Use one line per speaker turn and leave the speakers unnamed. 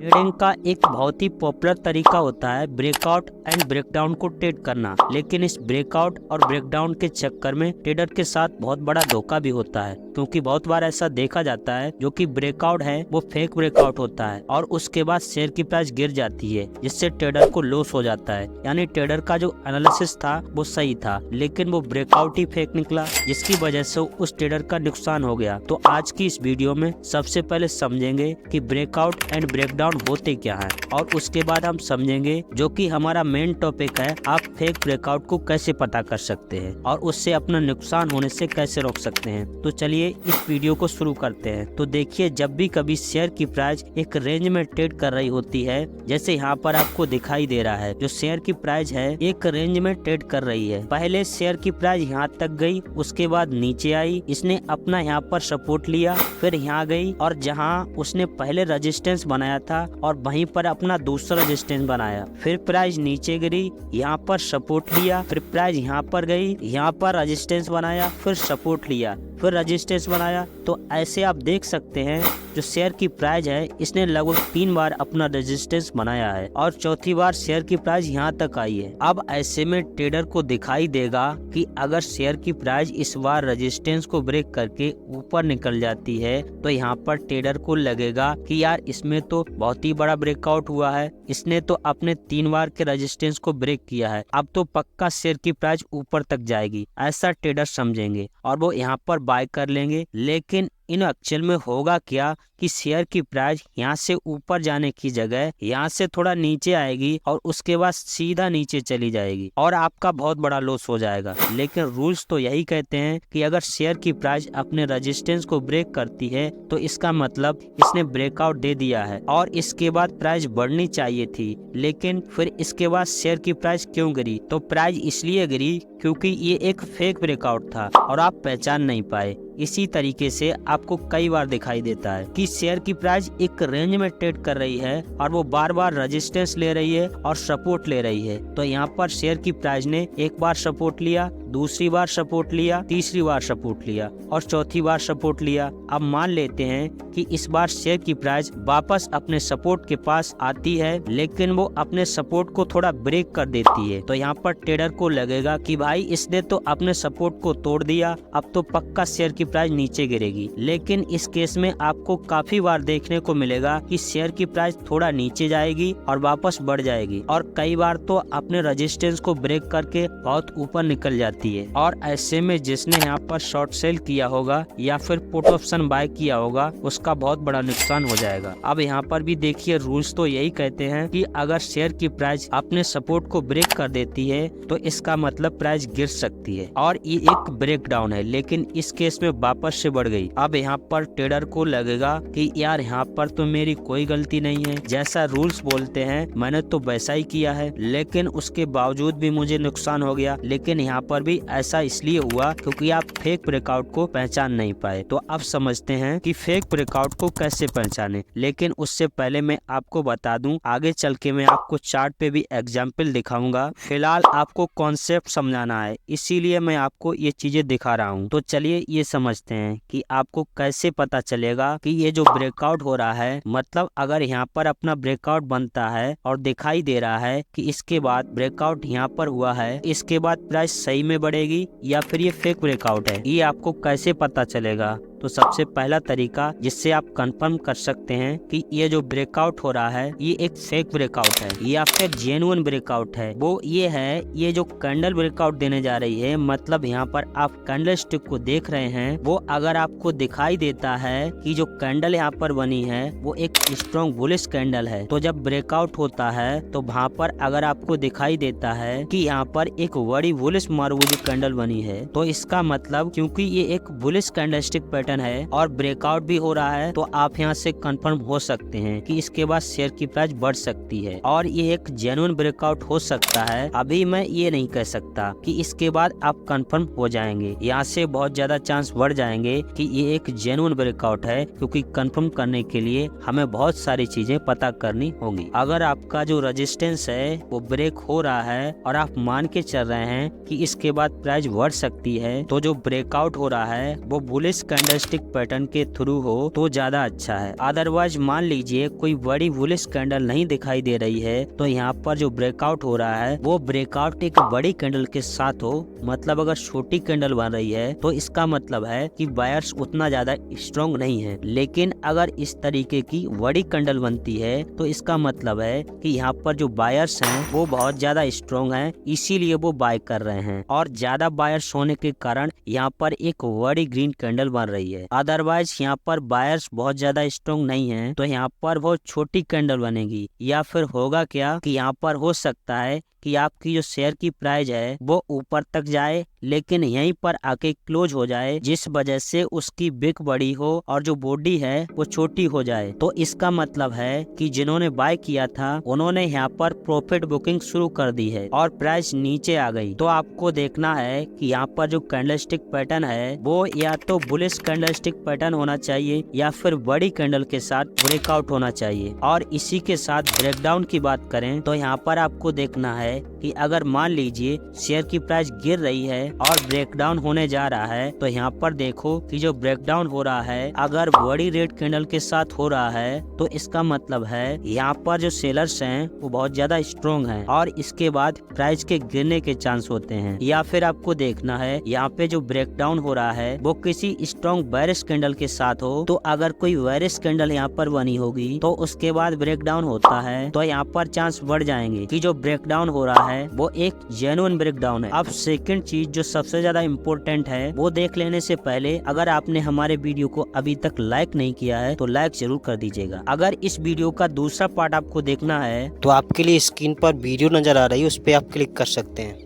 Trading का एक बहुत ही पॉपुलर तरीका होता है ब्रेकआउट एंड ब्रेकडाउन को ट्रेड करना, लेकिन इस ब्रेकआउट और ब्रेकडाउन के चक्कर में ट्रेडर के साथ बहुत बड़ा धोखा भी होता है, क्योंकि बहुत बार ऐसा देखा जाता है जो कि ब्रेकआउट है वो फेक ब्रेकआउट होता है और उसके बाद शेयर की प्राइस गिर जाती है, जिससे ट्रेडर को लॉस हो जाता है। यानी ट्रेडर का जो एनालिसिस था वो सही था, लेकिन वो ब्रेकआउट ही फेक निकला, जिसकी वजह से उस ट्रेडर का नुकसान हो गया। तो आज की इस वीडियो में सबसे पहले समझेंगे कि ब्रेकआउट एंड ब्रेकडाउन होते क्या है, और उसके बाद हम समझेंगे जो कि हमारा मेन टॉपिक है, आप फेक ब्रेकआउट को कैसे पता कर सकते हैं और उससे अपना नुकसान होने से कैसे रोक सकते हैं। तो चलिए इस वीडियो को शुरू करते हैं। तो देखिए, जब भी कभी शेयर की प्राइस एक रेंज में ट्रेड कर रही होती है, जैसे यहाँ पर आपको दिखाई दे रहा है, जो शेयर की प्राइस है एक रेंज में ट्रेड कर रही है। पहले शेयर की प्राइस यहाँ तक गई, उसके बाद नीचे आई, इसने अपना यहाँ पर सपोर्ट लिया, फिर यहाँ गई और जहाँ उसने पहले रेजिस्टेंस बनाया था और वहीं पर अपना दूसरा रेजिस्टेंस बनाया, फिर प्राइस नीचे गिरी, यहाँ पर सपोर्ट लिया, फिर प्राइस यहाँ पर गई, यहाँ पर रेजिस्टेंस बनाया, फिर सपोर्ट लिया, फिर रेजिस्टेंस बनाया। तो ऐसे आप देख सकते हैं जो शेयर की प्राइस है इसने लगभग 3 बार अपना रेजिस्टेंस बनाया है और चौथी बार शेयर की प्राइस यहाँ तक आई है। अब ऐसे में ट्रेडर को दिखाई देगा कि अगर शेयर की प्राइस इस बार रेजिस्टेंस को ब्रेक करके ऊपर निकल जाती है तो यहाँ पर ट्रेडर को लगेगा कि यार इसमें तो बहुत ही बड़ा ब्रेकआउट हुआ है, इसने तो अपने 3 बार के रेजिस्टेंस को ब्रेक किया है, अब तो पक्का शेयर की प्राइस ऊपर तक जाएगी, ऐसा ट्रेडर समझेंगे और वो यहाँ पर बाय कर लेंगे। लेकिन इन एक्चुअल में होगा क्या कि शेयर की प्राइस यहाँ से ऊपर जाने की जगह यहाँ से थोड़ा नीचे आएगी और उसके बाद सीधा नीचे चली जाएगी और आपका बहुत बड़ा लॉस हो जाएगा। लेकिन रूल्स तो यही कहते हैं कि अगर शेयर की प्राइस अपने रेजिस्टेंस को ब्रेक करती है तो इसका मतलब इसने ब्रेकआउट दे दिया है और इसके बाद प्राइस बढ़नी चाहिए थी। लेकिन फिर इसके बाद शेयर की प्राइस क्यों गिरी? तो प्राइस इसलिए गिरी क्योंकि ये एक फेक ब्रेकआउट था और आप पहचान नहीं पाए। इसी तरीके से आपको कई बार दिखाई देता है कि शेयर की प्राइस एक रेंज में ट्रेड कर रही है और वो बार बार रेजिस्टेंस ले रही है और सपोर्ट ले रही है। तो यहाँ पर शेयर की प्राइस ने एक बार सपोर्ट लिया, दूसरी बार सपोर्ट लिया, तीसरी बार सपोर्ट लिया और चौथी बार सपोर्ट लिया। अब मान लेते हैं कि इस बार शेयर की प्राइस वापस अपने सपोर्ट के पास आती है, लेकिन वो अपने सपोर्ट को थोड़ा ब्रेक कर देती है। तो यहाँ पर ट्रेडर को लगेगा कि भाई इसने तो अपने सपोर्ट को तोड़ दिया, अब तो पक्का शेयर की प्राइस नीचे गिरेगी। लेकिन इस केस में आपको काफी बार देखने को मिलेगा कि शेयर की प्राइस थोड़ा नीचे जाएगी और वापस बढ़ जाएगी और कई बार तो अपने रेजिस्टेंस को ब्रेक करके बहुत ऊपर निकल जाती है। और ऐसे में जिसने यहाँ पर शॉर्ट सेल किया होगा या फिर पुट ऑप्शन बाय किया होगा उसका बहुत बड़ा नुकसान हो जाएगा। अब यहाँ पर भी देखिए, रूल्स तो यही कहते हैं कि अगर शेयर की प्राइस अपने सपोर्ट को ब्रेक कर देती है तो इसका मतलब प्राइस गिर सकती है और ये एक ब्रेक डाउन है, लेकिन इस केस में वापस से बढ़ गई। अब यहाँ पर ट्रेडर को लगेगा कि यार यहाँ पर तो मेरी कोई गलती नहीं है, जैसा रूल्स बोलते हैं मैंने तो वैसा ही किया है, लेकिन उसके बावजूद भी मुझे नुकसान हो गया। लेकिन यहाँ पर भी ऐसा इसलिए हुआ क्योंकि आप फेक ब्रेकआउट को पहचान नहीं पाए। तो अब समझते हैं कि फेक ब्रेकआउट को कैसे पहचाने। लेकिन उससे पहले मैं आपको बता दूं, आगे चल के मैं आपको चार्ट पे भी एग्जाम्पल दिखाऊंगा। फिलहाल आपको कॉन्सेप्ट समझाना है, इसीलिए मैं आपको ये चीजें दिखा रहा हूँ। तो चलिए ये समझते हैं कि आपको कैसे पता चलेगा कि ये जो ब्रेकआउट हो रहा है, मतलब अगर यहाँ पर अपना ब्रेकआउट बनता है और दिखाई दे रहा है कि इसके बाद ब्रेकआउट यहाँ पर हुआ है, इसके बाद प्राइस सही में बढ़ेगी या फिर ये फेक ब्रेकआउट है, ये आपको कैसे पता चलेगा? तो सबसे पहला तरीका जिससे आप कंफर्म कर सकते हैं कि ये जो ब्रेकआउट हो रहा है ये एक फेक ब्रेकआउट है या फिर जेन्युइन ब्रेकआउट है, वो ये है, ये जो कैंडल ब्रेकआउट देने जा रही है, मतलब यहाँ पर आप कैंडल स्टिक को देख रहे हैं, वो अगर आपको दिखाई देता है कि जो कैंडल यहाँ पर बनी है वो एक स्ट्रॉन्ग बुलिश कैंडल है, तो जब ब्रेकआउट होता है तो वहाँ पर अगर आपको दिखाई देता है कि यहाँ पर एक बड़ी बुलिश मजबूत कैंडल बनी है, तो इसका मतलब क्योंकि ये एक बुलिश कैंडल स्टिक पैटर्न है और ब्रेकआउट भी हो रहा है, तो आप यहाँ से कंफर्म हो सकते हैं कि इसके बाद शेयर की प्राइस बढ़ सकती है और ये एक जेन्युइन ब्रेकआउट हो सकता है। अभी मैं ये नहीं कह सकता कि इसके बाद आप कंफर्म हो जाएंगे, यहाँ से बहुत ज्यादा चांस बढ़ जाएंगे कि ये एक जेन्युइन ब्रेकआउट है, क्योंकि कंफर्म करने के लिए हमें बहुत सारी चीजें पता करनी होंगी। अगर आपका जो रेजिस्टेंस है वो ब्रेक हो रहा है और आप मान के चल रहे हैं कि इसके बाद प्राइस बढ़ सकती है, तो जो ब्रेकआउट हो रहा है वो बुलिश कैंडल कैंडलस्टिक पैटर्न के थ्रू हो तो ज्यादा अच्छा है। अदरवाइज मान लीजिए कोई बड़ी बुलिश कैंडल नहीं दिखाई दे रही है तो यहाँ पर जो ब्रेकआउट हो रहा है वो ब्रेकआउट एक बड़ी कैंडल के साथ हो, मतलब अगर छोटी कैंडल बन रही है तो इसका मतलब है कि बायर्स उतना ज्यादा स्ट्रॉन्ग नहीं है। लेकिन अगर इस तरीके की बड़ी कैंडल बनती है तो इसका मतलब है कि यहाँ पर जो बायर्स हैं वो बहुत ज्यादा स्ट्रॉन्ग हैं, इसीलिए वो बाय कर रहे हैं। और ज्यादा बायर्स होने के कारण यहाँ पर एक बड़ी ग्रीन कैंडल बन रही है। अदरवाइज यहाँ पर बायर्स बहुत ज्यादा स्ट्रॉन्ग नहीं है तो यहाँ पर वो छोटी कैंडल बनेगी। या फिर होगा क्या कि यहाँ पर हो सकता है कि आपकी जो शेयर की प्राइस है वो ऊपर तक जाए लेकिन यहीं पर आके क्लोज हो जाए, जिस वजह से उसकी बिग बड़ी हो और जो बॉडी है वो छोटी हो जाए। तो इसका मतलब है कि जिन्होंने बाय किया था उन्होंने यहाँ पर प्रॉफिट बुकिंग शुरू कर दी है और प्राइस नीचे आ गई। तो आपको देखना है कि यहाँ पर जो कैंडलस्टिक पैटर्न है वो या तो बुलिश कैंडलस्टिक पैटर्न होना चाहिए या फिर बड़ी कैंडल के साथ ब्रेकआउट होना चाहिए। और इसी के साथ ब्रेकडाउन की बात करें तो यहाँ पर आपको देखना है कि अगर मान लीजिए शेयर की प्राइस गिर रही है और ब्रेकडाउन होने जा रहा है तो यहाँ पर देखो कि जो ब्रेकडाउन हो रहा है अगर बड़ी रेड कैंडल के साथ हो रहा है तो इसका मतलब है यहाँ पर जो सेलर्स हैं वो बहुत ज्यादा स्ट्रॉन्ग हैं और इसके बाद प्राइस के गिरने के चांस होते हैं। या फिर आपको देखना है यहाँ पे जो ब्रेकडाउन हो रहा है वो किसी स्ट्रॉन्ग बेरिश कैंडल के साथ हो, तो अगर कोई बेरिश कैंडल यहाँ पर बनी होगी तो उसके बाद ब्रेकडाउन होता है तो यहाँ पर चांस बढ़ जाएंगे कि जो ब्रेकडाउन हो रहा है वो एक जेन्युइन ब्रेकडाउन है। अब सेकंड चीज जो सबसे ज्यादा इम्पोर्टेंट है वो देख लेने से पहले अगर आपने हमारे वीडियो को अभी तक लाइक नहीं किया है तो लाइक जरूर कर दीजिएगा। अगर इस वीडियो का दूसरा पार्ट आपको देखना है
तो आपके लिए स्क्रीन पर वीडियो नजर आ रही है, उस पर आप क्लिक कर सकते हैं।